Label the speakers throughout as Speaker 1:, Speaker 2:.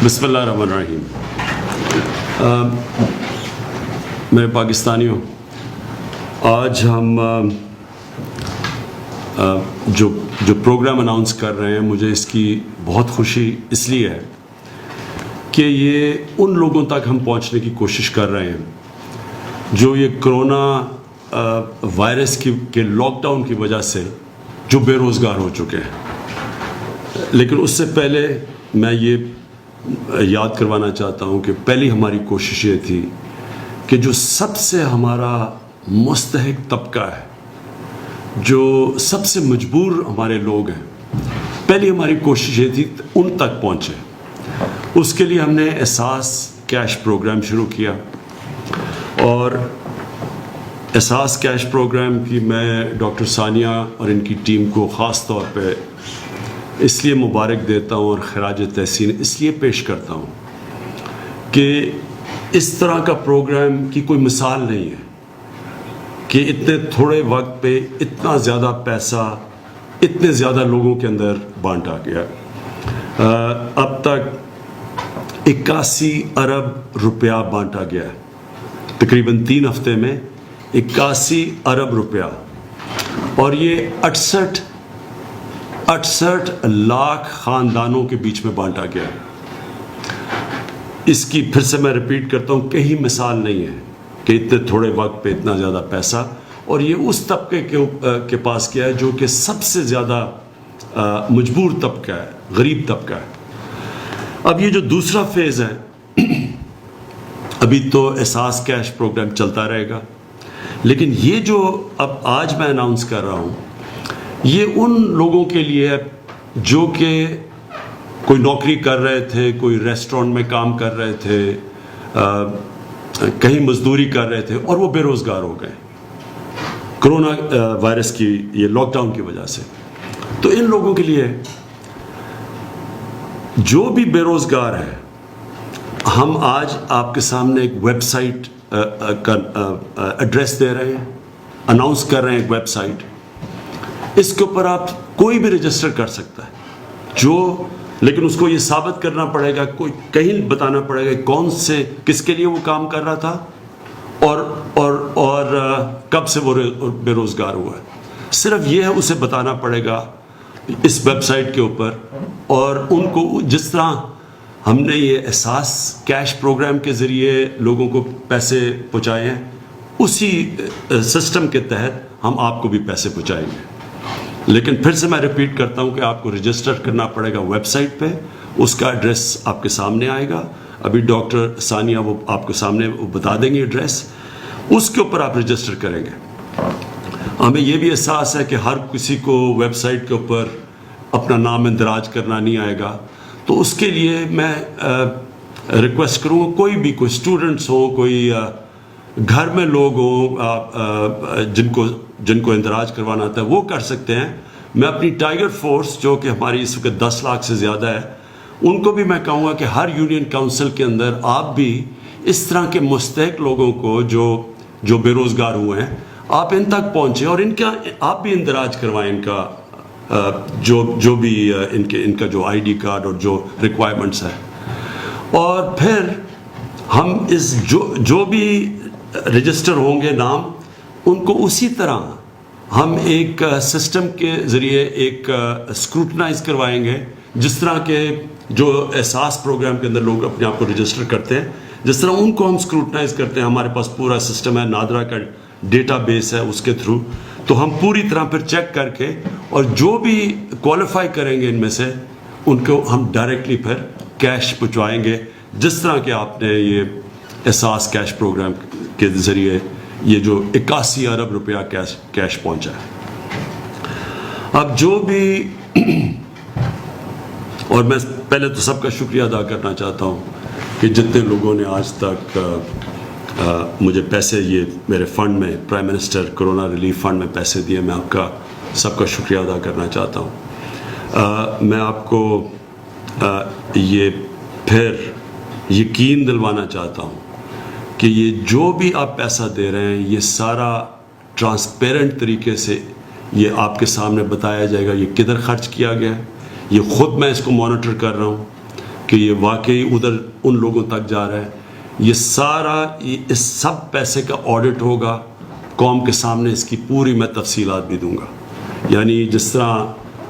Speaker 1: بسم اللہ الرحمن الرحیم. میرے پاکستانیوں، آج ہم جو پروگرام اناؤنس کر رہے ہیں، مجھے اس کی بہت خوشی اس لیے ہے کہ یہ ان لوگوں تک ہم پہنچنے کی کوشش کر رہے ہیں جو یہ کرونا وائرس کے لاک ڈاؤن کی وجہ سے جو بے روزگار ہو چکے ہیں. لیکن اس سے پہلے میں یہ یاد کروانا چاہتا ہوں کہ پہلی ہماری کوشش یہ تھی کہ جو سب سے ہمارا مستحق طبقہ ہے، جو سب سے مجبور ہمارے لوگ ہیں، پہلی ہماری کوشش یہ تھی ان تک پہنچے. اس کے لیے ہم نے احساس کیش پروگرام شروع کیا، اور احساس کیش پروگرام کی میں ڈاکٹر ثانیہ اور ان کی ٹیم کو خاص طور پہ اس لیے مبارک دیتا ہوں اور خراج تحسین اس لیے پیش کرتا ہوں کہ اس طرح کا پروگرام کی کوئی مثال نہیں ہے کہ اتنے تھوڑے وقت پہ اتنا زیادہ پیسہ اتنے زیادہ لوگوں کے اندر بانٹا گیا. اب تک 81 ارب روپیہ بانٹا گیا ہے، تقریباً 3 ہفتے میں 81 ارب روپیہ، اور یہ 68 لاکھ خاندانوں کے بیچ میں بانٹا گیا. اس کی پھر سے میں ریپیٹ کرتا ہوں، کہیں مثال نہیں ہے کہ اتنے تھوڑے وقت پہ اتنا زیادہ پیسہ، اور یہ اس طبقے کے پاس کیا ہے جو کہ سب سے زیادہ مجبور طبقہ ہے، غریب طبقہ ہے. اب یہ جو دوسرا فیز ہے، ابھی تو احساس کیش پروگرام چلتا رہے گا، لیکن یہ جو اب آج میں اناؤنس کر رہا ہوں، یہ ان لوگوں کے لیے ہے جو کہ کوئی نوکری کر رہے تھے، کوئی ریسٹورنٹ میں کام کر رہے تھے، کہیں مزدوری کر رہے تھے، اور وہ بے روزگار ہو گئے کرونا وائرس کی یہ لاک ڈاؤن کی وجہ سے. تو ان لوگوں کے لیے جو بھی بے روزگار ہے، ہم آج آپ کے سامنے ایک ویب سائٹ کا ایڈریس دے رہے ہیں، اناؤنس کر رہے ہیں ایک ویب سائٹ. اس کے اوپر آپ کوئی بھی رجسٹر کر سکتا ہے، لیکن اس کو یہ ثابت کرنا پڑے گا، کوئی کہیں بتانا پڑے گا کون سے کس کے لیے وہ کام کر رہا تھا اور کب سے وہ بے روزگار ہوا ہے. صرف یہ ہے، اسے بتانا پڑے گا اس ویب سائٹ کے اوپر. اور ان کو جس طرح ہم نے یہ احساس کیش پروگرام کے ذریعے لوگوں کو پیسے پہنچائے ہیں، اسی سسٹم کے تحت ہم آپ کو بھی پیسے پہنچائیں گے. لیکن پھر سے میں ریپیٹ کرتا ہوں کہ آپ کو رجسٹر کرنا پڑے گا ویب سائٹ پہ. اس کا ایڈریس آپ کے سامنے آئے گا، ابھی ڈاکٹر ثانیہ وہ آپ کو سامنے وہ بتا دیں گے ایڈریس. اس کے اوپر آپ رجسٹر کریں گے. ہمیں یہ بھی احساس ہے کہ ہر کسی کو ویب سائٹ کے اوپر اپنا نام اندراج کرنا نہیں آئے گا، تو اس کے لیے میں ریکویسٹ کروں گا، کوئی اسٹوڈنٹس ہوں، کوئی گھر میں لوگ ہوں جن کو اندراج کروانا آتا ہے، وہ کر سکتے ہیں. میں اپنی ٹائیگر فورس جو کہ ہماری اس وقت 10 لاکھ سے زیادہ ہے، ان کو بھی میں کہوں گا کہ ہر یونین کونسل کے اندر آپ بھی اس طرح کے مستحق لوگوں کو جو بے روزگار ہوئے ہیں، آپ ان تک پہنچیں اور آپ بھی اندراج کروائیں ان کا جو بھی ان کا جو آئی ڈی کارڈ اور جو ریکوائرمنٹس ہے. اور پھر ہم جو بھی رجسٹر ہوں گے نام، ان کو اسی طرح ہم ایک سسٹم کے ذریعے ایک اسکروٹنائز کروائیں گے، جس طرح کے جو احساس پروگرام کے اندر لوگ اپنے آپ کو رجسٹر کرتے ہیں، جس طرح ان کو ہم اسکروٹنائز کرتے ہیں. ہمارے پاس پورا سسٹم ہے، نادرا کا ڈیٹا بیس ہے، اس کے تھرو تو ہم پوری طرح پھر چیک کر کے، اور جو بھی کوالیفائی کریں گے ان میں سے، ان کو ہم ڈائریکٹلی پھر کیش پہنچوائیں گے، جس طرح کہ آپ نے یہ احساس کیش پروگرام کے ذریعے یہ جو 81 ارب روپیہ کیش پہنچا ہے. اب جو بھی اور میں پہلے تو سب کا شکریہ ادا کرنا چاہتا ہوں کہ جتنے لوگوں نے آج تک مجھے پیسے یہ میرے فنڈ میں، prime minister corona relief fund میں پیسے دیے، میں آپ کا سب کا شکریہ ادا کرنا چاہتا ہوں. میں آپ کو یہ پھر یقین دلوانا چاہتا ہوں کہ یہ جو بھی آپ پیسہ دے رہے ہیں، یہ سارا ٹرانسپیرنٹ طریقے سے یہ آپ کے سامنے بتایا جائے گا، یہ کدھر خرچ کیا گیا ہے. یہ خود میں اس کو مانیٹر کر رہا ہوں. کہ یہ واقعی ادھر ان لوگوں تک جا رہا ہے. یہ سارا اس سب پیسے کا آڈٹ ہوگا قوم کے سامنے. اس کی پوری میں تفصیلات بھی دوں گا. یعنی جس طرح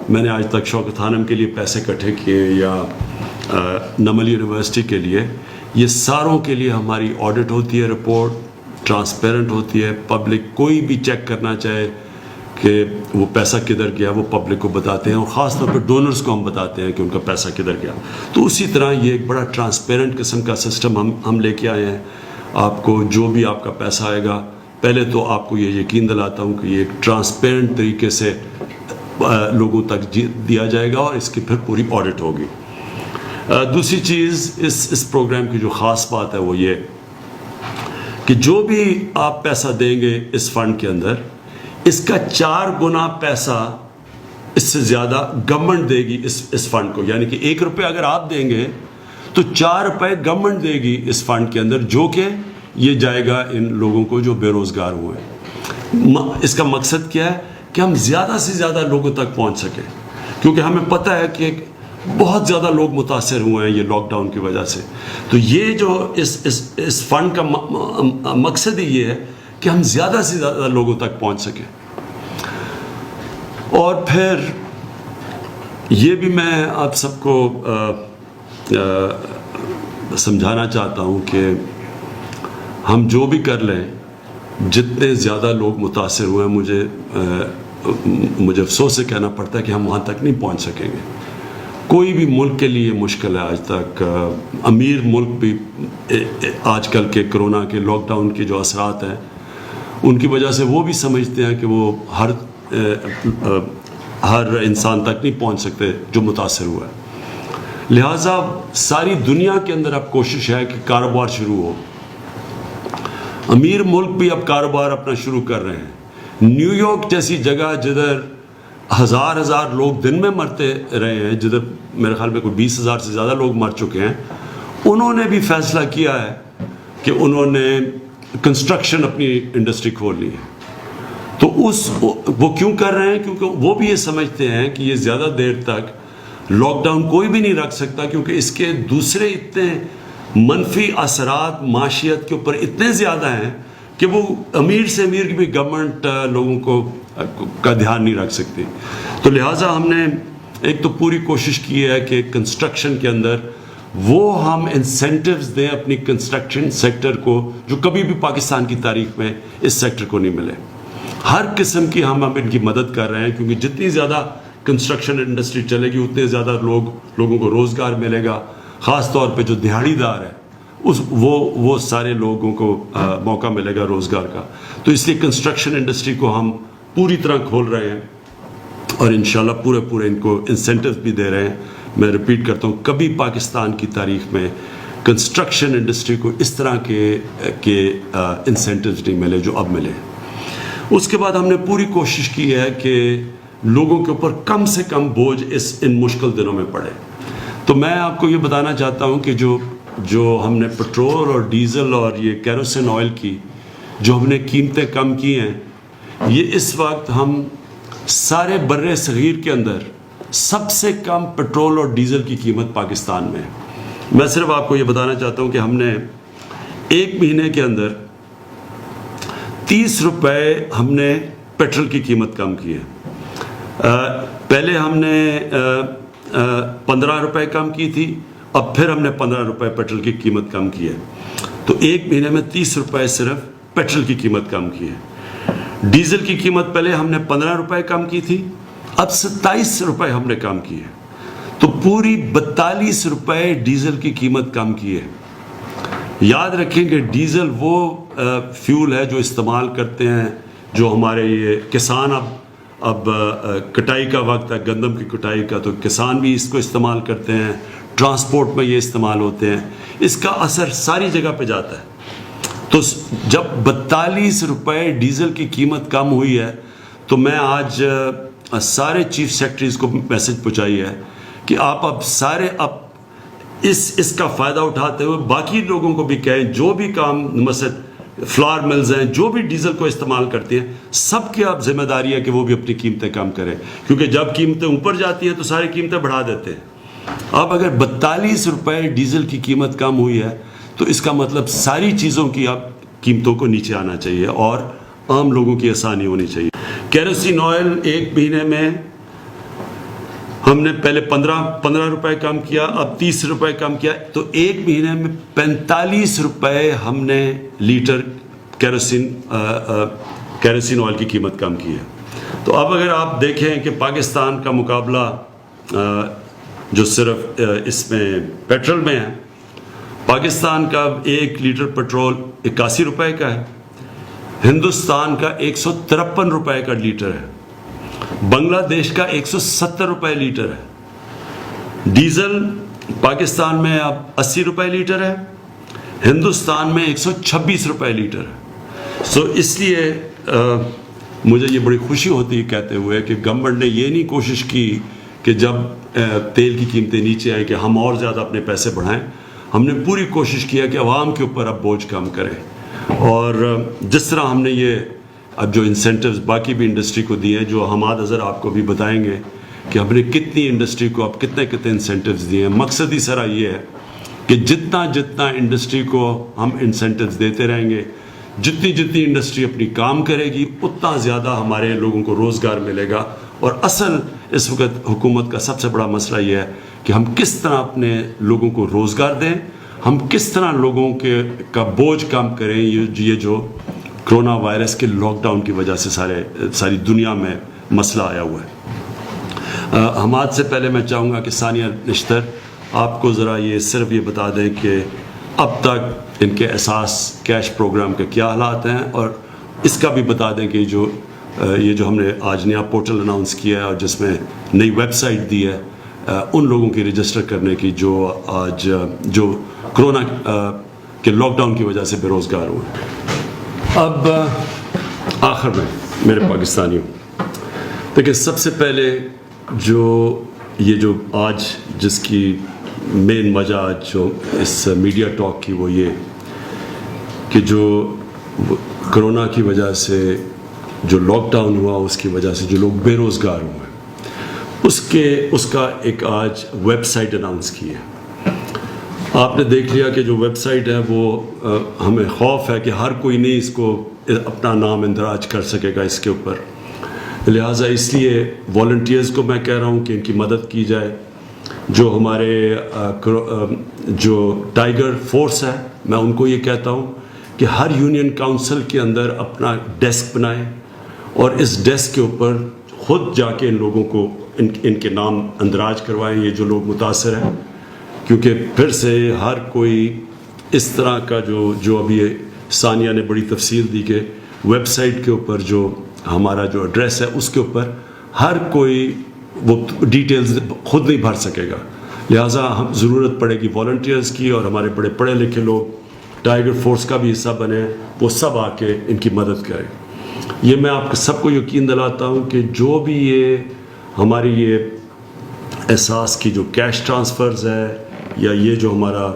Speaker 1: میں نے آج تک شوکت خانم کے لیے پیسے اکٹھے کیے یا نمل یونیورسٹی کے لیے، یہ ساروں کے لیے ہماری آڈٹ ہوتی ہے، رپورٹ ٹرانسپیرنٹ ہوتی ہے. پبلک کوئی بھی چیک کرنا چاہے کہ وہ پیسہ کدھر گیا وہ پبلک کو بتاتے ہیں، اور خاص طور پہ ڈونرز کو ہم بتاتے ہیں کہ ان کا پیسہ کدھر گیا. تو اسی طرح یہ ایک بڑا ٹرانسپیرنٹ قسم کا سسٹم ہم لے کے آئے ہیں. آپ کو جو بھی آپ کا پیسہ آئے گا، پہلے تو آپ کو یہ یقین دلاتا ہوں کہ یہ ایک ٹرانسپیرنٹ طریقے سے لوگوں تک دیا جائے گا، اور اس کی پھر پوری آڈٹ ہوگی. دوسری چیز اس پروگرام کی جو خاص بات ہے وہ یہ کہ جو بھی آپ پیسہ دیں گے اس فنڈ کے اندر، اس کا 4 گنا پیسہ اس سے زیادہ گورنمنٹ دے گی اس فنڈ کو. یعنی کہ 1 روپے اگر آپ دیں گے تو 4 روپے گورنمنٹ دے گی اس فنڈ کے اندر، جو کہ یہ جائے گا ان لوگوں کو جو بے روزگار ہوئے ہیں. اس کا مقصد کیا ہے کہ ہم زیادہ سے زیادہ لوگوں تک پہنچ سکیں، کیونکہ ہمیں پتہ ہے کہ بہت زیادہ لوگ متاثر ہوئے ہیں یہ لاک ڈاؤن کی وجہ سے. تو یہ جو اس فنڈ کا مقصد ہی یہ ہے کہ ہم زیادہ سے زیادہ لوگوں تک پہنچ سکیں. اور پھر یہ بھی میں آپ سب کو سمجھانا چاہتا ہوں کہ ہم جو بھی کر لیں، جتنے زیادہ لوگ متاثر ہوئے ہیں، مجھے افسوس سے کہنا پڑتا ہے کہ ہم وہاں تک نہیں پہنچ سکیں گے. کوئی بھی ملک کے لیے مشکل ہے آج تک. امیر ملک بھی آج کل کے کرونا کے لاک ڈاؤن کے جو اثرات ہیں ان کی وجہ سے وہ بھی سمجھتے ہیں کہ وہ ہر انسان تک نہیں پہنچ سکتے جو متاثر ہوا ہے. لہٰذا ساری دنیا کے اندر اب کوشش ہے کہ کاروبار شروع ہو. امیر ملک بھی اب کاروبار اپنا شروع کر رہے ہیں. نیو یارک جیسی جگہ جدھر ہزار لوگ دن میں مرتے رہے ہیں، جدھر میرے خیال میں کوئی 20,000 سے زیادہ لوگ مر چکے ہیں، انہوں نے بھی فیصلہ کیا ہے کہ انہوں نے کنسٹرکشن اپنی انڈسٹری کھول لی ہے. تو وہ کیوں کر رہے ہیں؟ کیونکہ وہ بھی یہ سمجھتے ہیں کہ یہ زیادہ دیر تک لاک ڈاؤن کوئی بھی نہیں رکھ سکتا، کیونکہ اس کے دوسرے اتنے منفی اثرات معاشیت کے اوپر اتنے زیادہ ہیں کہ وہ امیر سے امیر کی بھی گورنمنٹ لوگوں کا دھیان نہیں رکھ سکتی. تو لہٰذا ہم نے ایک تو پوری کوشش کی ہے کہ کنسٹرکشن کے اندر وہ ہم انسینٹیوز دیں اپنی کنسٹرکشن سیکٹر کو، جو کبھی بھی پاکستان کی تاریخ میں اس سیکٹر کو نہیں ملے. ہر قسم کی ہم ان کی مدد کر رہے ہیں، کیونکہ جتنی زیادہ کنسٹرکشن انڈسٹری چلے گی اتنے زیادہ لوگوں کو روزگار ملے گا. خاص طور پہ جو دیہڑی دار ہے وہ سارے لوگوں کو موقع ملے گا روزگار کا. تو اس لیے کنسٹرکشن انڈسٹری کو ہم پوری طرح کھول رہے ہیں، اور انشاءاللہ پورے ان کو انسینٹیوز بھی دے رہے ہیں. میں ریپیٹ کرتا ہوں، کبھی پاکستان کی تاریخ میں کنسٹرکشن انڈسٹری کو اس طرح کے انسینٹیوز نہیں ملے جو اب ملے. اس کے بعد ہم نے پوری کوشش کی ہے کہ لوگوں کے اوپر کم سے کم بوجھ ان مشکل دنوں میں پڑے. تو میں آپ کو یہ بتانا چاہتا ہوں کہ جو ہم نے پٹرول اور ڈیزل اور یہ کیروسین آئل کی جو ہم نے قیمتیں کم کی ہیں، یہ اس وقت ہم سارے بر صغیر کے اندر سب سے کم پٹرول اور ڈیزل کی قیمت پاکستان میں ہے. میں صرف آپ کو یہ بتانا چاہتا ہوں کہ ہم نے 1 مہینے کے اندر 30 روپے ہم نے پیٹرول کی قیمت کم کی ہے. پہلے ہم نے 15 روپے کم کی تھی، اب پھر ہم نے 15 روپے پیٹرول کی قیمت کم کی ہے. تو 1 مہینے میں 30 روپے صرف پیٹرول کی قیمت کم کی ہے. ڈیزل کی قیمت پہلے ہم نے 15 روپے کم کی تھی، اب 27 روپے ہم نے کم کی ہے. تو پوری 42 روپے ڈیزل کی قیمت کم کی ہے. یاد رکھیں کہ ڈیزل وہ فیول ہے جو استعمال کرتے ہیں جو ہمارے یہ کسان اب کٹائی کا وقت ہے، گندم کی کٹائی کا، تو کسان بھی اس کو استعمال کرتے ہیں، ٹرانسپورٹ میں یہ استعمال ہوتے ہیں. اس کا اثر ساری جگہ پہ جاتا ہے. تو جب 42 روپے ڈیزل کی قیمت کم ہوئی ہے تو میں آج سارے چیف سیکرٹریز کو میسج پہنچائی ہے کہ آپ اب اس کا فائدہ اٹھاتے ہوئے باقی لوگوں کو بھی کہیں، جو بھی کام مثلا فلاور ملز ہیں جو بھی ڈیزل کو استعمال کرتے ہیں، سب کی اب ذمہ داری ہے کہ وہ بھی اپنی قیمتیں کم کریں، کیونکہ جب قیمتیں اوپر جاتی ہیں تو ساری قیمتیں بڑھا دیتے ہیں. اب اگر 42 روپے ڈیزل کی قیمت کم ہوئی ہے تو اس کا مطلب ساری چیزوں کی اب قیمتوں کو نیچے آنا چاہیے اور عام لوگوں کی آسانی ہونی چاہیے. کیروسین آئل ایک مہینے میں ہم نے پہلے 15 روپے کم کیا, اب 30 روپے کم کیا, تو ایک مہینے میں 45 روپے ہم نے لیٹر کیروسین آئل کی قیمت کم کی ہے. تو اب اگر آپ دیکھیں کہ پاکستان کا مقابلہ جو صرف اس میں پیٹرول میں ہے, پاکستان کا 1 لیٹر پیٹرول 81 روپے کا ہے, ہندوستان کا 153 روپے کا لیٹر ہے, بنگلہ دیش کا 170 روپے لیٹر ہے. ڈیزل پاکستان میں اب 80 روپے لیٹر ہے, ہندوستان میں 126 روپے لیٹر ہے. سو اس لیے مجھے یہ بڑی خوشی ہوتی ہے کہتے ہوئے کہ گورنمنٹ نے یہ نہیں کوشش کی کہ جب تیل کی قیمتیں نیچے آئیں کہ ہم اور زیادہ اپنے پیسے بڑھائیں. ہم نے پوری کوشش کیا کہ عوام کے اوپر اب بوجھ کم کریں, اور جس طرح ہم نے یہ اب جو انسینٹیوز باقی بھی انڈسٹری کو دیے ہیں, جو حماد اظہر آپ کو بھی بتائیں گے کہ ہم نے کتنی انڈسٹری کو اب کتنے انسینٹیوز دیے ہیں. مقصد ہی سارا یہ ہے کہ جتنا انڈسٹری کو ہم انسینٹیوز دیتے رہیں گے, جتنی انڈسٹری اپنی کام کرے گی, اتنا زیادہ ہمارے لوگوں کو روزگار ملے گا. اور اصل اس وقت حکومت کا سب سے بڑا مسئلہ یہ ہے کہ ہم کس طرح اپنے لوگوں کو روزگار دیں, ہم کس طرح لوگوں کا بوجھ کم کریں. یہ جو کرونا وائرس کے لاک ڈاؤن کی وجہ سے ساری دنیا میں مسئلہ آیا ہوا ہے. حماد سے پہلے میں چاہوں گا کہ ثانیہ نشتر آپ کو ذرا صرف یہ بتا دیں کہ اب تک ان کے اساس کیش پروگرام کے کیا حالات ہیں, اور اس کا بھی بتا دیں کہ یہ جو ہم نے آج نیا پورٹل اناؤنس کیا ہے اور جس میں نئی ویب سائٹ دی ہے ان لوگوں کی رجسٹر کرنے کی جو آج جو کرونا کے لاک ڈاؤن کی وجہ سے بے روزگار ہوئے. اب آخر میں میرے پاکستانیوں دیکھیں, سب سے پہلے جو آج جس کی مین وجہ جو اس میڈیا ٹاک کی وہ یہ کہ جو کرونا کی وجہ سے جو لاک ڈاؤن ہوا, اس کی وجہ سے جو لوگ بے روزگار ہوئے, اس کا ایک آج ویب سائٹ اناؤنس کی ہے. آپ نے دیکھ لیا کہ جو ویب سائٹ ہے وہ ہمیں خوف ہے کہ ہر کوئی نہیں اس کو اپنا نام اندراج کر سکے گا اس کے اوپر, لہٰذا اس لیے والنٹیئرز کو میں کہہ رہا ہوں کہ ان کی مدد کی جائے. جو ہمارے جو ٹائیگر فورس ہے, میں ان کو یہ کہتا ہوں کہ ہر یونین کاؤنسل کے اندر اپنا ڈیسک بنائیں اور اس ڈیسک کے اوپر خود جا کے ان لوگوں کو ان کے نام اندراج کروائیں, یہ جو لوگ متاثر ہیں, کیونکہ پھر سے ہر کوئی اس طرح کا جو ابھی ثانیہ نے بڑی تفصیل دی کہ ویب سائٹ کے اوپر جو ہمارا جو ایڈریس ہے اس کے اوپر ہر کوئی وہ ڈیٹیلز خود نہیں بھر سکے گا, لہٰذا ہم ضرورت پڑے گی والنٹیئرز کی, اور ہمارے بڑے پڑھے لکھے لوگ ٹائیگر فورس کا بھی حصہ بنے, وہ سب آ کے ان کی مدد کریں. یہ میں آپ سب کو یقین دلاتا ہوں کہ جو بھی یہ ہماری یہ احساس کی جو کیش ٹرانسفرز ہے یا یہ جو ہمارا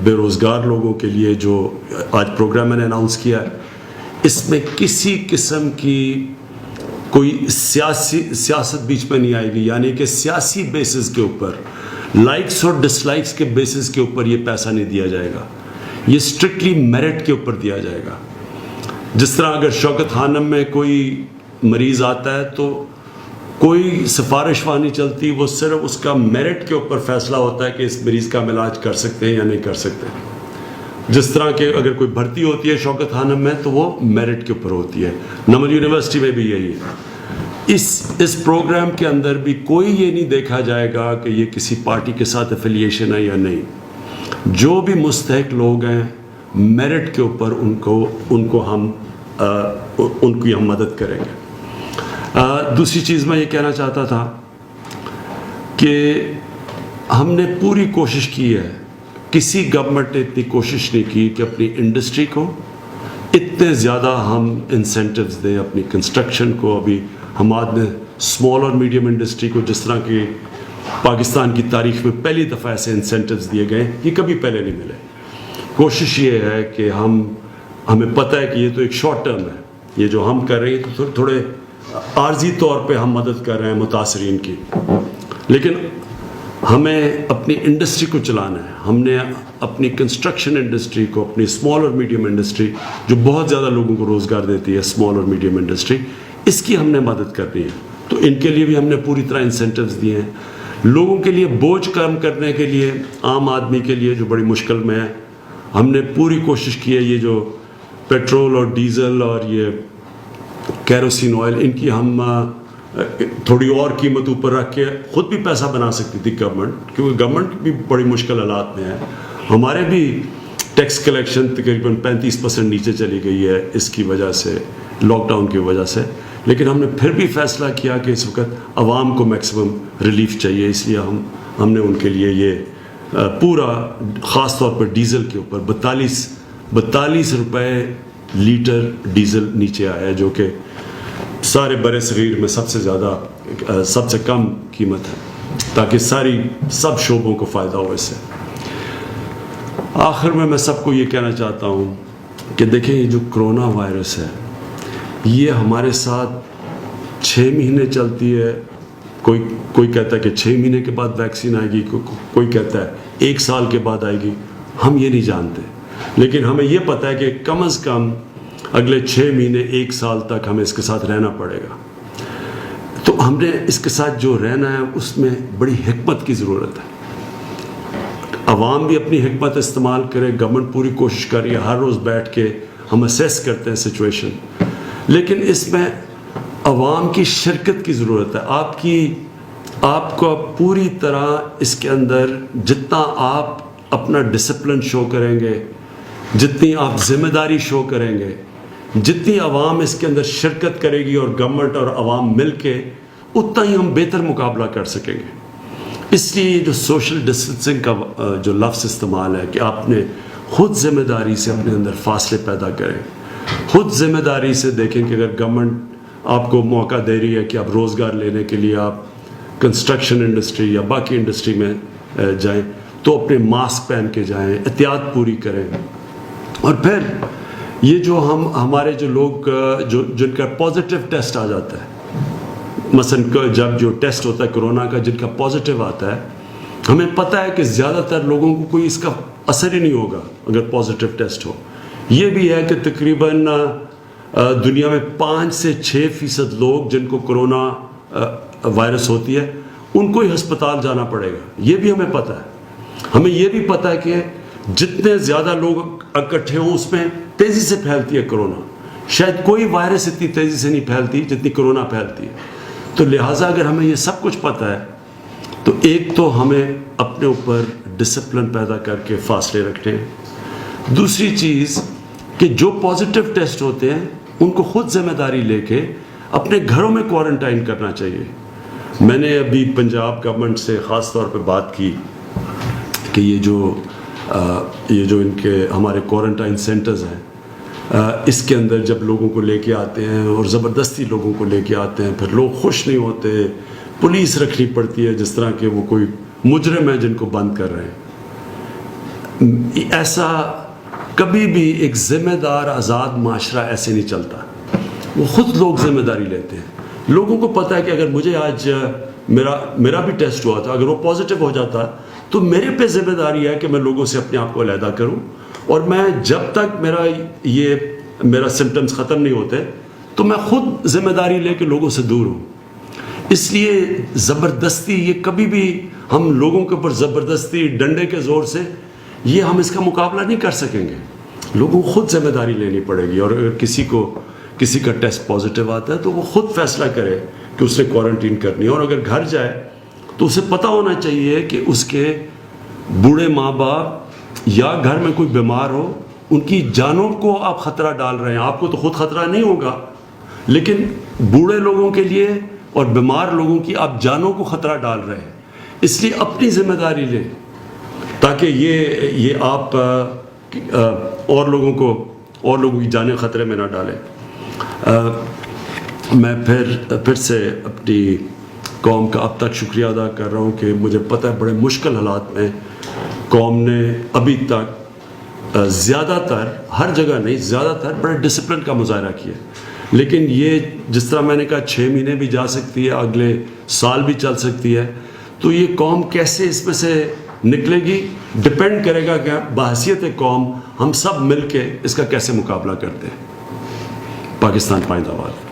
Speaker 1: بے روزگار لوگوں کے لیے جو آج پروگرام میں نے اناؤنس کیا ہے, اس میں کسی قسم کی کوئی سیاست بیچ میں نہیں آئے گی. یعنی کہ سیاسی بیسس کے اوپر, لائکس اور ڈس لائکس کے بیسس کے اوپر یہ پیسہ نہیں دیا جائے گا, یہ اسٹرکٹلی میرٹ کے اوپر دیا جائے گا. جس طرح اگر شوکت خانم میں کوئی مریض آتا ہے تو کوئی سفارش وہاں نہیں چلتی, وہ صرف اس کا میرٹ کے اوپر فیصلہ ہوتا ہے کہ اس مریض کا ہم علاج کر سکتے ہیں یا نہیں کر سکتے. جس طرح کہ اگر کوئی بھرتی ہوتی ہے شوکت خانم میں تو وہ میرٹ کے اوپر ہوتی ہے. نمل یونیورسٹی میں بھی یہی ہے. اس پروگرام کے اندر بھی کوئی یہ نہیں دیکھا جائے گا کہ یہ کسی پارٹی کے ساتھ افیلیشن ہے یا نہیں. جو بھی مستحق لوگ ہیں میرٹ کے اوپر ان کو ہم ان کی ہم مدد کریں گے. دوسری چیز میں یہ کہنا چاہتا تھا کہ ہم نے پوری کوشش کی ہے, کسی گورنمنٹ نے اتنی کوشش نہیں کی کہ اپنی انڈسٹری کو اتنے زیادہ ہم انسینٹیوز دیں. اپنی کنسٹرکشن کو, ابھی حماد نے اسمال اور میڈیم انڈسٹری کو جس طرح کی پاکستان کی تاریخ میں پہلی دفعہ ایسے انسینٹیوز دیے گئے, یہ کبھی پہلے نہیں ملے. کوشش یہ ہے کہ ہمیں پتہ ہے کہ یہ تو ایک شارٹ ٹرم ہے, یہ جو ہم کر رہے ہیں تو تھوڑے عارضی طور پہ ہم مدد کر رہے ہیں متاثرین کی, لیکن ہمیں اپنی انڈسٹری کو چلانا ہے. ہم نے اپنی کنسٹرکشن انڈسٹری کو, اپنی اسمال اور میڈیم انڈسٹری جو بہت زیادہ لوگوں کو روزگار دیتی ہے, اسمال اور میڈیم انڈسٹری, اس کی ہم نے مدد کرنی ہے. تو ان کے لیے بھی ہم نے پوری طرح انسینٹیوز دیے ہیں. لوگوں کے لیے بوجھ کم کرنے کے لیے, عام آدمی کے لیے جو بڑی مشکل میں ہے, ہم نے پوری کوشش کی ہے. یہ جو پیٹرول اور ڈیزل اور یہ کیروسین آئل, ان کی ہم تھوڑی اور قیمت اوپر رکھ کے خود بھی پیسہ بنا سکتی تھی گورنمنٹ, کیونکہ گورنمنٹ بھی بڑی مشکل حالات میں ہے. ہمارے بھی ٹیکس کلیکشن تقریباً 35% نیچے چلی گئی ہے اس کی وجہ سے, لاک ڈاؤن کی وجہ سے. لیکن ہم نے پھر بھی فیصلہ کیا کہ اس وقت عوام کو میکسیمم ریلیف چاہیے, اس لیے ہم نے ان کے لیے یہ پورا, خاص طور پر ڈیزل کے اوپر 42 روپے لیٹر ڈیزل نیچے آیا ہے, جو کہ سارے برِ صغیر میں سب سے زیادہ, سب سے کم قیمت ہے, تاکہ سب شعبوں کو فائدہ ہو اس سے. آخر میں سب کو یہ کہنا چاہتا ہوں کہ دیکھیں, یہ جو کرونا وائرس ہے یہ ہمارے ساتھ 6 مہینے چلتی ہے. کوئی کہتا ہے کہ 6 مہینے کے بعد ویکسین آئے گی, کوئی کہتا ہے 1 سال کے بعد آئے گی. ہم یہ نہیں جانتے, لیکن ہمیں یہ پتہ ہے کہ کم از کم اگلے 6 مہینے 1 سال تک ہمیں اس کے ساتھ رہنا پڑے گا. تو ہم نے اس کے ساتھ جو رہنا ہے اس میں بڑی حکمت کی ضرورت ہے. عوام بھی اپنی حکمت استعمال کرے, گورنمنٹ پوری کوشش کر رہی ہے, ہر روز بیٹھ کے ہم اسیس کرتے ہیں سچویشن, لیکن اس میں عوام کی شرکت کی ضرورت ہے. آپ کو پوری طرح اس کے اندر جتنا آپ اپنا ڈسپلن شو کریں گے, جتنی آپ ذمہ داری شو کریں گے, جتنی عوام اس کے اندر شرکت کرے گی اور گورنمنٹ اور عوام مل کے, اتنا ہی ہم بہتر مقابلہ کر سکیں گے. اس لیے جو سوشل ڈسٹینسنگ کا جو لفظ استعمال ہے کہ آپ نے خود ذمہ داری سے اپنے اندر فاصلے پیدا کریں, خود ذمہ داری سے دیکھیں کہ اگر گورنمنٹ آپ کو موقع دے رہی ہے کہ آپ روزگار لینے کے لیے آپ کنسٹرکشن انڈسٹری یا باقی انڈسٹری میں جائیں, تو اپنے ماسک پہن کے جائیں, احتیاط پوری کریں. اور پھر یہ جو ہمارے جو لوگ جن کا پازیٹیو ٹیسٹ آ جاتا ہے, مثلا جب جو ٹیسٹ ہوتا ہے کرونا کا, جن کا پازیٹیو آتا ہے, ہمیں پتہ ہے کہ زیادہ تر لوگوں کو کوئی اس کا اثر ہی نہیں ہوگا اگر پازیٹیو ٹیسٹ ہو. یہ بھی ہے کہ تقریباً دنیا میں 5 سے 6% لوگ جن کو کرونا وائرس ہوتی ہے ان کو ہی ہسپتال جانا پڑے گا. یہ بھی ہمیں پتہ ہے. ہمیں یہ بھی پتہ ہے کہ جتنے زیادہ لوگ اکٹھے ہوں اس میں تیزی سے پھیلتی ہے کرونا. شاید کوئی وائرس اتنی تیزی سے نہیں پھیلتی جتنی کرونا پھیلتی ہے. تو لہٰذا اگر ہمیں یہ سب کچھ پتہ ہے تو ایک تو ہمیں اپنے اوپر ڈسپلن پیدا کر کے فاصلے رکھنے ہیں. دوسری چیز کہ جو پازیٹیو ٹیسٹ ہوتے ہیں ان کو خود ذمہ داری لے کے اپنے گھروں میں کوارنٹائن کرنا چاہیے. میں نے ابھی پنجاب گورنمنٹ سے خاص طور پہ بات کی کہ یہ جو ان کے ہمارے کوارنٹائن سینٹرز ہیں, اس کے اندر جب لوگوں کو لے کے آتے ہیں اور زبردستی لوگوں کو لے کے آتے ہیں, پھر لوگ خوش نہیں ہوتے, پولیس رکھنی پڑتی ہے جس طرح کہ وہ کوئی مجرم ہے جن کو بند کر رہے ہیں. ایسا کبھی بھی ایک ذمہ دار آزاد معاشرہ ایسے نہیں چلتا. وہ خود لوگ ذمہ داری لیتے ہیں. لوگوں کو پتہ ہے کہ اگر مجھے آج میرا بھی ٹیسٹ ہوا تھا, اگر وہ پازیٹیو ہو جاتا تو میرے پہ ذمہ داری ہے کہ میں لوگوں سے اپنے آپ کو علیحدہ کروں, اور میں جب تک میرا سمٹمز ختم نہیں ہوتے تو میں خود ذمہ داری لے کے لوگوں سے دور ہوں. اس لیے زبردستی یہ کبھی بھی ہم لوگوں کے اوپر زبردستی ڈنڈے کے زور سے یہ ہم اس کا مقابلہ نہیں کر سکیں گے. لوگوں کو خود ذمہ داری لینی پڑے گی. اور اگر کسی کا ٹیسٹ پازیٹیو آتا ہے تو وہ خود فیصلہ کرے کہ اس نے کوارنٹین کرنی ہے. اور اگر گھر جائے تو اسے پتہ ہونا چاہیے کہ اس کے بوڑھے ماں باپ یا گھر میں کوئی بیمار ہو, ان کی جانوں کو آپ خطرہ ڈال رہے ہیں. آپ کو تو خود خطرہ نہیں ہوگا, لیکن بوڑھے لوگوں کے لیے اور بیمار لوگوں کی آپ جانوں کو خطرہ ڈال رہے ہیں. اس لیے اپنی ذمہ داری لیں تاکہ یہ آپ اور لوگوں کی جانیں خطرے میں نہ ڈالیں. میں پھر سے اپنی قوم کا اب تک شکریہ ادا کر رہا ہوں کہ مجھے پتہ ہے بڑے مشکل حالات میں قوم نے ابھی تک زیادہ تر, ہر جگہ نہیں, زیادہ تر بڑے ڈسپلن کا مظاہرہ کیا. لیکن یہ جس طرح میں نے کہا 6 مہینے بھی جا سکتی ہے, اگلے سال بھی چل سکتی ہے, تو یہ قوم کیسے اس میں سے نکلے گی ڈپینڈ کرے گا کہ بحیثیت قوم ہم سب مل کے اس کا کیسے مقابلہ کرتے ہیں. پاکستان پائندہ باد.